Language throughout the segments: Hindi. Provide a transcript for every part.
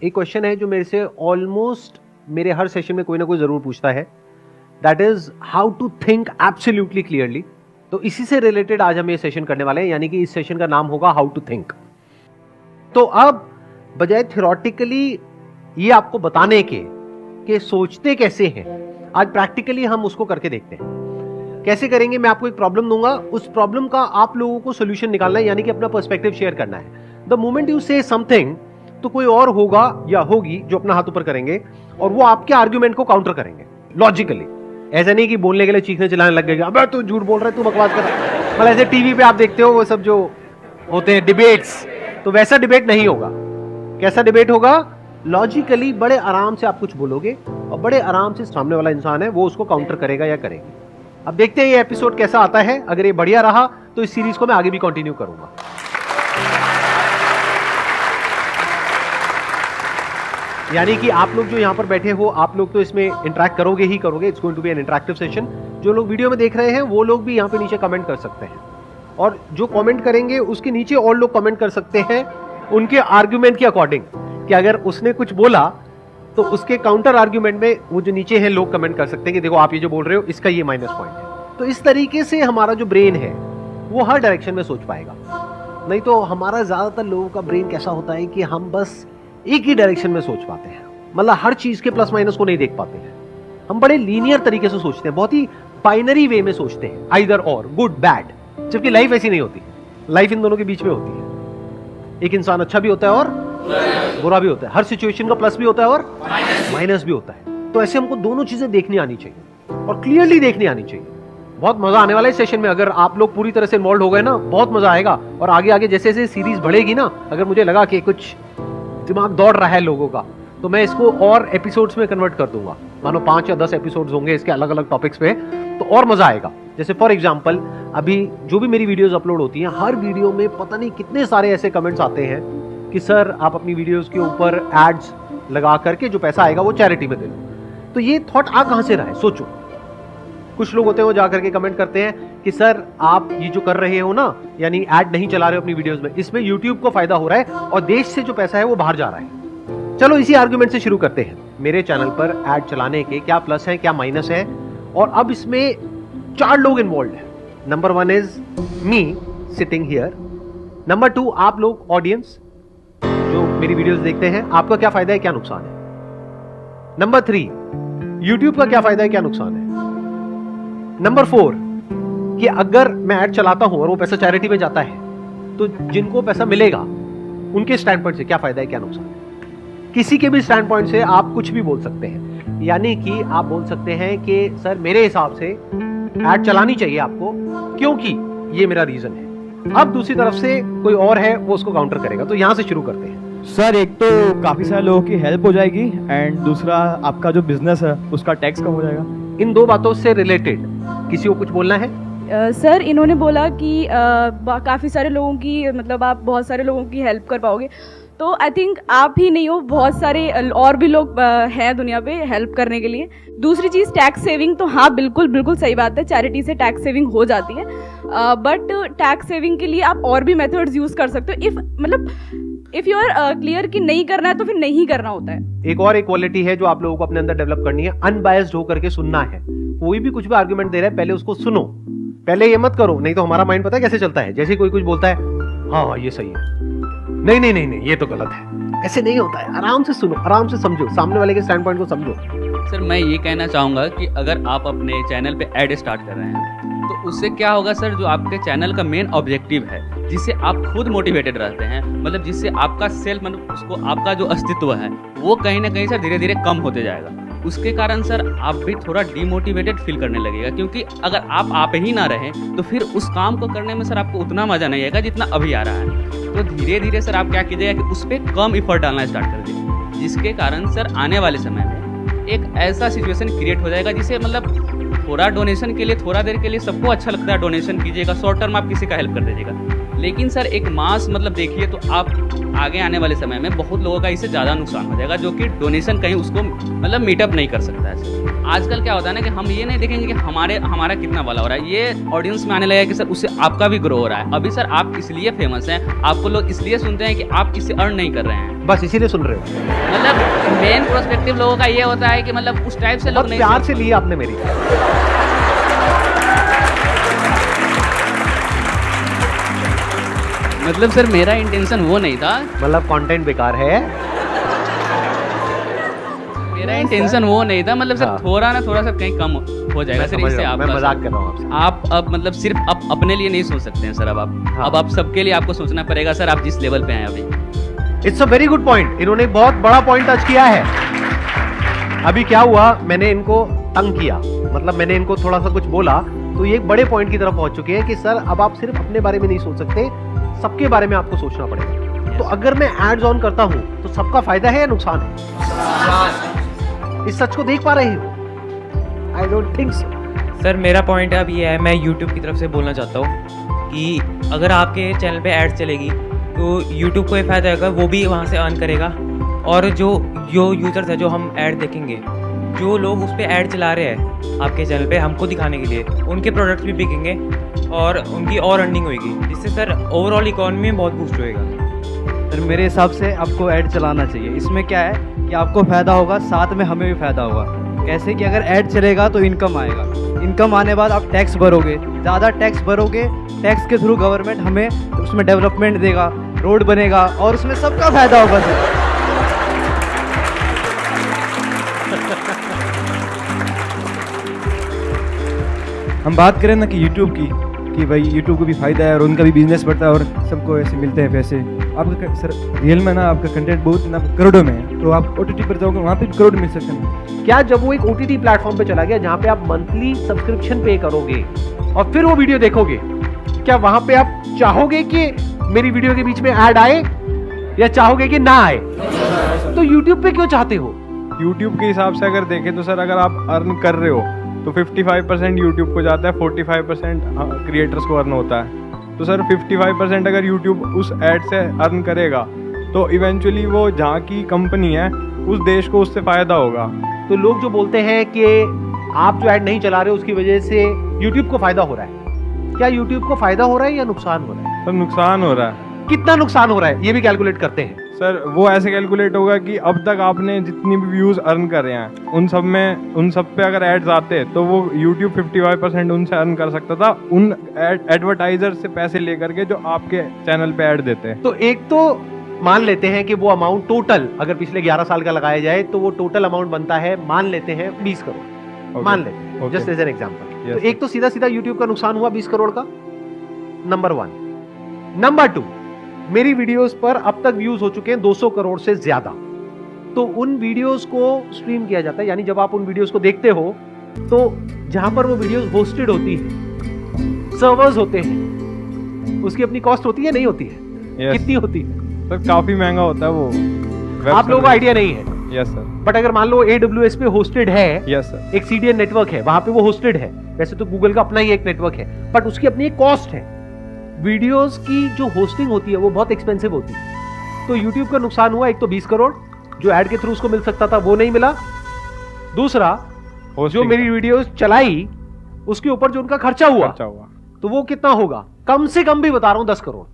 एक क्वेश्चन है जो मेरे से ऑलमोस्ट मेरे हर सेशन में कोई ना कोई जरूर पूछता है, that is how to think absolutely clearly. तो इसी से रिलेटेड आज हम ये सेशन करने वाले हैं, यानी कि इस सेशन का नाम होगा हाउ टू थिंक। तो अब बजाय थियोरेटिकली ये आपको बताने के कि सोचते कैसे हैं, आज प्रैक्टिकली हम उसको करके देखते हैं। कैसे करेंगे? मैं आपको एक प्रॉब्लम दूंगा, उस प्रॉब्लम का आप लोगों को सोल्यूशन निकालना है, यानी कि अपना पर्सपेक्टिव शेयर करना है। द मोमेंट यू से समथिंग, तो कोई और होगा या होगी जो अपना हाथ ऊपर करेंगे और वो आपके आर्ग्यूमेंट को काउंटर करेंगे लॉजिकली। ऐसा नहीं कि बोलने के लिए चीखने चिल्लाने लग गए, अबे तू झूठ बोल रहा है, तू बकवास कर रहा है। मतलब ऐसे टीवी पे आप देखते हो वो सब जो होते हैं डिबेट्स, तो वैसा डिबेट नहीं होगा। कैसा डिबेट होगा? लॉजिकली बड़े आराम से आप कुछ बोलोगे और बड़े आराम से सामने वाला इंसान है वो उसको काउंटर करेगा या करेगी। अब देखते हैं ये एपिसोड कैसा आता है। अगर ये बढ़िया रहा तो इस सीरीज को मैं आगे भी कंटिन्यू करूंगा। यानी कि आप लोग जो यहां पर बैठे हो, आप लोग तो इसमें इंटरेक्ट करोगे ही करोगे। It's going to be an interactive session. जो लोग वीडियो में देख रहे हैं वो लोग भी यहां पे नीचे कमेंट कर सकते हैं, और जो कमेंट करेंगे उसके नीचे और लोग कमेंट कर सकते हैं उनके आर्ग्यूमेंट के अकॉर्डिंग, कि अगर उसने कुछ बोला तो उसके काउंटर आर्ग्यूमेंट में वो जो नीचे हैं लोग कमेंट कर सकते हैं कि देखो आप ये जो बोल रहे हो इसका ये माइनस पॉइंट है। तो इस तरीके से हमारा जो ब्रेन है वो हर डायरेक्शन में सोच पाएगा। नहीं तो हमारा ज्यादातर लोगों का ब्रेन कैसा होता है कि हम बस एक ही डायरेक्शन में सोच पाते हैं, मतलब हर चीज के प्लस माइनस को नहीं देख पाते हैं। हम बड़े लीनियर तरीके से सोचते हैं, बहुत ही बाइनरी वे में सोचते हैं, आइदर और, गुड बैड। जबकि लाइफ ऐसी नहीं होती, लाइफ इन दोनों के बीच में होती है। एक इंसान अच्छा भी होता है और बुरा भी होता है, हर सिचुएशन का प्लस भी होता है और माइनस भी होता है। तो ऐसे हमको दोनों चीजें देखनी आनी चाहिए और क्लियरली देखनी आनी चाहिए। बहुत मजा आने वाला है इस सेशन में। अगर आप लोग पूरी तरह से इन्वॉल्व हो गए ना, बहुत मजा आएगा। और आगे आगे जैसे जैसे सीरीज बढ़ेगी ना, अगर मुझे लगा कि कुछ दिमाग दौड़ रहा है लोगों का, तो मैं इसको और एपिसोड्स में कन्वर्ट कर दूंगा। मानो 5 या 10 एपिसोड्स होंगे इसके अलग अलग टॉपिक्स पे, तो और मजा आएगा। जैसे फॉर एग्जांपल अभी जो भी मेरी वीडियोस अपलोड होती हैं, हर वीडियो में पता नहीं कितने सारे ऐसे कमेंट्स आते हैं कि सर आप अपनी वीडियोस के ऊपर एड्स लगा करके जो पैसा आएगा वो चैरिटी में दे दो। तो ये थॉट आ कहां से रहा है? सोचो। कुछ लोग होते हैं वो जा करके कमेंट करते हैं कि सर आप ये जो कर रहे हो ना, यानी ऐड नहीं चला रहे हो अपनी वीडियोस में, इसमें यूट्यूब को फायदा हो रहा है और देश से जो पैसा है वो बाहर जा रहा है। चलो इसी आर्गुमेंट से शुरू करते हैं। मेरे चैनल पर ऐड चलाने के क्या प्लस है क्या माइनस है, और अब इसमें 4 लोग इन्वॉल्व हैं। Number 1 is me sitting here. Number 2 आप लोग ऑडियंस जो मेरी वीडियोस देखते हैं, आपका क्या फायदा है क्या नुकसान है। नंबर 3 यूट्यूब का क्या फायदा है क्या नुकसान है। नंबर 4 कि अगर मैं ऐड चलाता हूं और वो पैसा चैरिटी में जाता है तो जिनको पैसा मिलेगा उनके स्टैंड पॉइंट से क्या फायदा है क्या नुकसान है। किसी के भी स्टैंड पॉइंट से आप कुछ भी बोल सकते हैं, यानी कि आप बोल सकते हैं कि सर मेरे हिसाब से ऐड चलानी चाहिए आपको क्योंकि ये मेरा रीजन है। अब दूसरी तरफ से कोई और है वो उसको काउंटर करेगा। तो यहां से शुरू करते हैं। सर एक तो काफ़ी सारे लोगों की हेल्प हो जाएगी, एंड दूसरा आपका जो बिजनेस है उसका टैक्स कम हो जाएगा। इन 2 बातों से रिलेटेड किसी को कुछ बोलना है? सर इन्होंने बोला कि काफ़ी सारे लोगों की, मतलब आप बहुत सारे लोगों की हेल्प कर पाओगे। तो आई थिंक आप ही नहीं हो, बहुत सारे और भी लोग हैं दुनिया पे हेल्प करने के लिए। दूसरी चीज़ टैक्स सेविंग, तो हाँ बिल्कुल बिल्कुल सही बात है, चैरिटी से टैक्स सेविंग हो जाती है। बट टैक्स सेविंग के लिए आप और भी मेथड्स यूज़ कर सकते हो। इफ़ यू आर क्लियर कि नहीं करना है तो फिर नहीं करना होता है। एक और एक क्वालिटी है जो आप लोगों को अपने अंदर डेवलप करनी है, अनबायस्ड होकर के सुनना है। कोई भी कुछ भी आर्गुमेंट दे रहा है पहले उसको सुनो, पहले ये मत करो, नहीं तो हमारा माइंड पता है कैसे चलता है। जैसे कोई कुछ बोलता है, हाँ ये सही है, नहीं नहीं नहीं नहीं ये तो गलत है, ऐसे नहीं होता है। आराम से सुनो, आराम से समझो, सामने वाले के स्टैंड पॉइंट को समझो। सर मैं ये कहना चाहूँगा कि अगर आप अपने चैनल पे ऐड स्टार्ट कर रहे हैं तो उससे क्या होगा सर, जो आपके चैनल का मेन ऑब्जेक्टिव है, जिससे आप खुद मोटिवेटेड रहते हैं, मतलब जिससे आपका सेल्फ, मतलब उसको आपका जो अस्तित्व है वो कहीं ना कहीं सर धीरे धीरे कम होते जाएगा। उसके कारण सर आप भी थोड़ा डीमोटिवेटेड फील करने लगेगा, क्योंकि अगर आप ही ना रहें तो फिर उस काम को करने में सर आपको उतना मज़ा नहीं आएगा जितना अभी आ रहा है। तो धीरे धीरे सर आप क्या कीजिएगा कि उस पर कम इफर्ट डालना स्टार्ट कर दीजिए, जिसके कारण सर आने वाले समय में एक ऐसा सिचुएशन क्रिएट हो जाएगा जिसे, मतलब थोड़ा डोनेशन के लिए, थोड़ा देर के लिए सबको अच्छा लगता है डोनेशन कीजिएगा, शॉर्ट टर्म आप किसी का हेल्प कर दीजिएगा, लेकिन सर एक मास मतलब देखिए तो आप आगे आने वाले समय में बहुत लोगों का इससे ज़्यादा नुकसान हो जाएगा, जो कि डोनेशन कहीं उसको मतलब मीटअप नहीं कर सकता है सर। आजकल क्या होता है ना कि हम ये नहीं देखेंगे कि हमारा कितना भला हो रहा है, ये ऑडियंस में आने लगा है कि सर उससे आपका भी ग्रो हो रहा है। अभी सर आप इसलिए फेमस हैं, आपको लोग इसलिए सुनते हैं कि आप इससे अर्न नहीं कर रहे हैं, बस इसीलिए सुन रहे हो। मतलब मेन प्रोस्पेक्टिव लोगों का ये होता है कि मतलब उस टाइप से लोग बहुत नहीं प्यार सोच से पाते। लिया आपने मेरी। मतलब सर मेरा इंटेंशन वो नहीं था, मतलब कंटेंट बेकार है। मेरा इंटेंशन वो नहीं था, मतलब सर हाँ। थोड़ा सा कहीं कम हो जाएगा मैं सर, समझ इससे रहा हूँ, मैं आपका मजाक कर रहा हूँ आपसे। आप अब मतलब सिर्फ अब अपने लिए नहीं सोच सकते हैं सर, अब आप हाँ। अब आप सबके लिए आपको सोचना पड़ेगा सर, आप जिस लेवल पे हैं अभी। It's a very good point. इन्होंने एक बहुत बड़ा पॉइंट टच किया है। अभी क्या हुआ, मैंने इनको तंग किया, मतलब मैंने इनको थोड़ा सा कुछ बोला, तो ये एक बड़े पॉइंट की तरफ पहुंच चुके हैं कि सर अब आप सिर्फ अपने बारे में नहीं सोच सकते, सबके बारे में आपको सोचना पड़ेगा। तो अगर मैं एड्स ऑन करता हूं तो सबका फायदा है या नुकसान है? इस सच को देख पा रहे हो? I don't think so. Sir मेरा पॉइंट अब ये है, मैं यूट्यूब की तरफ से बोलना चाहता हूँ कि अगर आपके चैनल पे ऐड चलेगी तो यूट्यूब को ये फ़ायदा होगा, वो भी वहाँ से अर्न करेगा। और जो यूज़र्स है, जो हम ऐड देखेंगे, जो लोग उस पर ऐड चला रहे हैं आपके चैनल पे हमको दिखाने के लिए, उनके प्रोडक्ट्स भी बिकेंगे और उनकी और अर्निंग होगी, जिससे सर ओवरऑल इकॉनमी में बहुत बूस्ट होएगा। सर मेरे हिसाब से आपको ऐड चलाना चाहिए। इसमें क्या है कि आपको फ़ायदा होगा, साथ में हमें भी फ़ायदा होगा। कैसे कि अगर ऐड चलेगा तो इनकम आएगा, इनकम आने बाद आप टैक्स भरोगे, ज़्यादा टैक्स भरोगे, टैक्स के थ्रू गवर्नमेंट हमें उसमें डेवलपमेंट देगा, रोड बनेगा और उसमें सबका फ़ायदा होगा सर। हम बात करें ना कि यूट्यूब की, कि भाई यूट्यूब को भी फ़ायदा है और उनका भी बिजनेस बढ़ता है और सबको ऐसे मिलते हैं पैसे। आपका सर रियल में ना आपका कंटेंट बहुत ना करोड़ों में है, तो आप OTT पर जाओगे वहाँ पे भी करोड़ मिल सकते हैं। क्या जब वो एक OTT प्लेटफॉर्म पे चला गया जहां पे आप मंथली सब्सक्रिप्शन पे करोगे और फिर वो वीडियो देखोगे, क्या वहां पे आप चाहोगे कि मेरी वीडियो के बीच में ऐड आए या चाहोगे कि ना आए? तो YouTube पे क्यों चाहते हो? यूट्यूब के हिसाब से अगर देखें तो सर अगर आप अर्न कर रहे हो तो 55% यूट्यूब को जाता है, 45% क्रिएटर्स को अर्न होता है। तो सर 55% अगर यूट्यूब उस ऐड से अर्न करेगा तो इवेंचुअली वो जहाँ की कंपनी है उस देश को उससे फ़ायदा होगा। तो लोग जो बोलते हैं कि आप जो ऐड नहीं चला रहे उसकी वजह से YouTube को फायदा हो रहा है, क्या YouTube को फायदा हो रहा है या नुकसान हो रहा है? सर नुकसान हो रहा है। कितना नुकसान हो रहा है ये भी कैलकुलेट करते हैं। सर वो ऐसे कैलकुलेट होगा कि अब तक आपने जितनी भी व्यूज़ अर्न करे हैं उन सब पे अगर एड्स आते तो वो YouTube 55% उनसे अर्न कर सकता था, उन एडवर्टाइजर से पैसे लेकर के जो आपके चैनल पे ऐड देते हैं। तो एक तो मान लेते हैं कि वो अमाउंट टोटल अगर पिछले 11 साल का लगाया जाए तो वो टोटल अमाउंट बनता है, मान लेते हैं 20 करोड़, मान लेते हैं जस्ट एज एन एग्जांपल। तो एक तो सीधा सीधा YouTube का नुकसान हुआ 20 करोड़ का, नंबर 1। नंबर 2, मेरी वीडियोस पर अब तक व्यूज हो चुके हैं 200 करोड़ से ज्यादा। तो उन वीडियोस को स्ट्रीम किया जाता है, यानी जब आप उन वीडियोस को देखते हो तो जहां पर वो वीडियोस होस्टेड होती है, सर्वर्स होते हैं, उसकी अपनी कॉस्ट होती है, नहीं होती है? Yes. कितनी होती है? सर काफ़ी महंगा होता है वो। आप लोगों को आइडिया नहीं है। Yes sir. बट अगर मान लो AWS पे होस्टेड है, यस सर। एक CDN नेटवर्क है, वहां पे वो होस्टेड है। वैसे तो गूगल का अपना ही एक नेटवर्क है, बट उसकी अपनी एक कॉस्ट है। वीडियोस की जो होस्टिंग होती है वो बहुत एक्सपेंसिव होती है। तो YouTube का नुकसान हुआ, एक तो 20 करोड़ जो ऐड के थ्रू उसको मिल सकता था वो नहीं मिला, दूसरा जो मेरी वीडियोस चलाई उसके ऊपर जो उनका खर्चा हुआ तो वो कितना होगा, कम से कम भी बता रहा हूं 10 करोड़।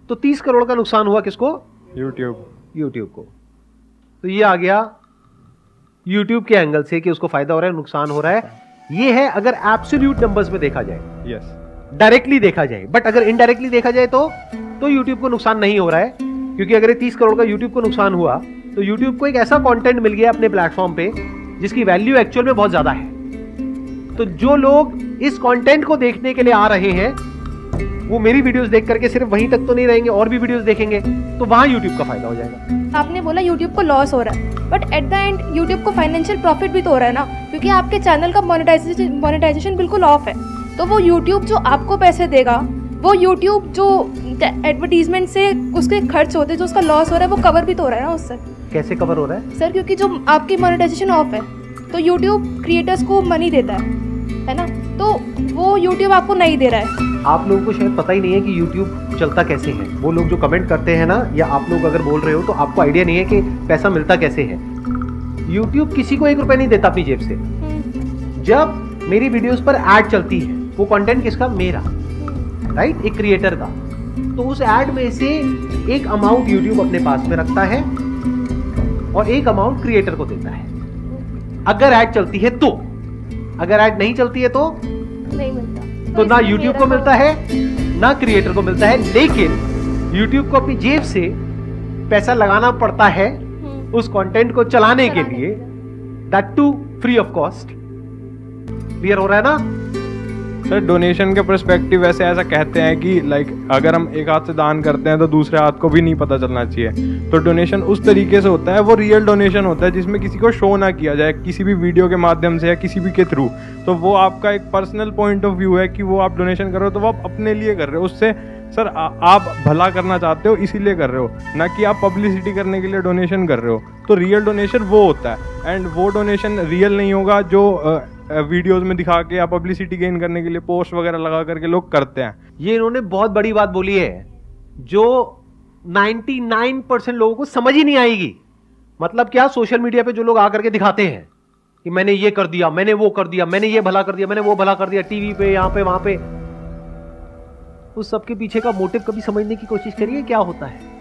तो 30 करोड़ का नुकसान हुआ किसको? YouTube को। तो ये आ गया YouTube के एंगल से कि उसको फायदा हो रहा है, नुकसान हो रहा है। ये है अगर एब्सोल्यूट नंबर्स में देखा जाए, यस डायरेक्टली देखा जाए। बट अगर इनडायरेक्टली देखा जाए तो YouTube को नुकसान नहीं हो रहा है, क्योंकि अगर ये 30 करोड़ का YouTube को नुकसान हुआ तो YouTube को एक ऐसा कंटेंट मिल गया अपने प्लेटफॉर्म पे जिसकी वैल्यू एक्चुअल में बहुत ज्यादा है। तो जो लोग इस कंटेंट को देखने के लिए आ रहे हैं वो मेरी वीडियोस देख करके सिर्फ वहीं तक तो नहीं रहेंगे, और भी वीडियोस देखेंगे, तो वहां YouTube का फायदा हो जाएगा। आपने बोला YouTube को लॉस हो रहा है, but at the end YouTube को फाइनेंशियल प्रॉफिट भी तो हो रहा है ना, क्योंकि आपके चैनल का मोनेटाइजेशन बिल्कुल ऑफ है। तो वो YouTube जो आपको पैसे देगा, वो YouTube जो एडवर्टीजमेंट से उसके खर्च होते हैं, जो उसका लॉस हो रहा है वो कवर भी तो हो रहा है ना उससे। कैसे कवर हो रहा है सर? क्योंकि जो आपकी मोनेटाइजेशन ऑफ है तो YouTube क्रिएटर्स को मनी देता है, है ना, तो वो यूट्यूब आपको नहीं दे रहा है। आप लोगों को शायद पता ही नहीं है कि YouTube चलता कैसे है। वो लोग जो कमेंट करते हैं ना, या आप लोग अगर बोल रहे हो तो आपको आइडिया नहीं है कि पैसा मिलता कैसे है। YouTube किसी को 1 रुपया नहीं देता अपनी जेब से। जब मेरी वीडियोस पर ऐड चलती है, वो कंटेंट किसका? मेरा, राइट, एक क्रिएटर का। तो उस ऐड में से एक अमाउंट YouTube अपने पास में रखता है और एक अमाउंट क्रिएटर को देता है, अगर ऐड चलती है तो। अगर ऐड नहीं चलती है तो नहीं मिलता, तो ना YouTube को मिलता है ना क्रिएटर को मिलता है। लेकिन YouTube को अपनी जेब से पैसा लगाना पड़ता है उस कंटेंट को चलाने के लिए, that too free of cost. Clear हो रहा है ना? सर डोनेशन के पर्सपेक्टिव वैसे ऐसा कहते हैं कि लाइक अगर हम एक हाथ से दान करते हैं तो दूसरे हाथ को भी नहीं पता चलना चाहिए। तो डोनेशन उस तरीके से होता है, वो रियल डोनेशन होता है जिसमें किसी को शो ना किया जाए किसी भी वीडियो के माध्यम से या किसी भी के थ्रू। तो वो आपका एक पर्सनल पॉइंट ऑफ व्यू है कि वो आप डोनेशन कर रहे हो तो वो आप अपने लिए कर रहे हो। उससे सर आप भला करना चाहते हो इसीलिए कर रहे हो, ना कि आप पब्लिसिटी करने के लिए डोनेशन कर रहे हो। तो रियल डोनेशन वो होता है, एंड वो डोनेशन रियल नहीं होगा जो वीडियोस में दिखा के या पब्लिसिटी गेन करने के लिए पोस्ट वगैरह लगा करके लोग करते हैं। ये इन्होंने बहुत बड़ी बात बोली है जो 99% लोगों को समझ ही नहीं आएगी। मतलब क्या? सोशल मीडिया पे जो लोग आकर के दिखाते हैं कि मैंने ये कर दिया, मैंने वो कर दिया, मैंने ये भला कर दिया, मैंने वो भला कर दिया, टीवी पे, यहां पे, वहां पे, उस सबके पीछे का मोटिव कभी समझने की कोशिश करिए क्या होता है।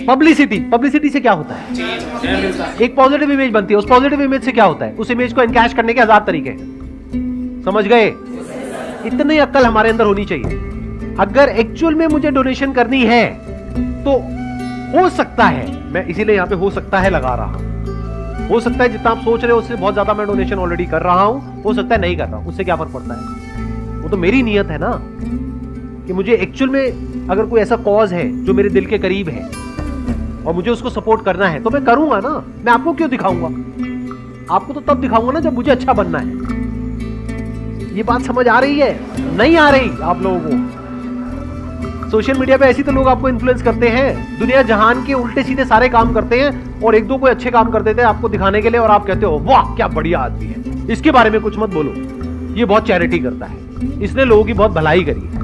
पब्लिसिटी से क्या होता है? एक पॉजिटिव इमेज बनती है, उस पॉजिटिव इमेज से क्या होता है? उस इमेज को एनकैश करने के 1000 तरीके हैं। समझ गए? इतनी अक्ल हमारे अंदर होनी चाहिए। अगर एक्चुअल में मुझे डोनेशन करनी है तो हो सकता है, मैं इसीलिए यहां पे हो सकता है लगा रहा हूं। हो सकता है जितना आप सोच रहे हो उससे बहुत ज्यादा मैं डोनेशन ऑलरेडी कर रहा हूं, हो सकता है नहीं कर रहा हूं, उससे क्या फर्क पड़ता है? वो तो मेरी नियत है ना कि मुझे एक्चुअल में अगर कोई ऐसा कॉज है जो मेरे दिल के करीब है और मुझे उसको सपोर्ट करना है तो मैं करूंगा ना। मैं आपको क्यों दिखाऊंगा? आपको तो तब दिखाऊंगा ना जब मुझे अच्छा बनना है। ये बात समझ आ रही है? नहीं आ रही आप लोगों को? सोशल मीडिया पे ऐसी तो लोग आपको इन्फ्लुएंस करते हैं, दुनिया जहान के उल्टे सीधे सारे काम करते हैं और एक दो कोई अच्छे काम कर देते हैं आपको दिखाने के लिए, और आप कहते हो वाह क्या बढ़िया आदमी है, इसके बारे में कुछ मत बोलो, ये बहुत चैरिटी करता है, इसने लोगों की बहुत भलाई करी है।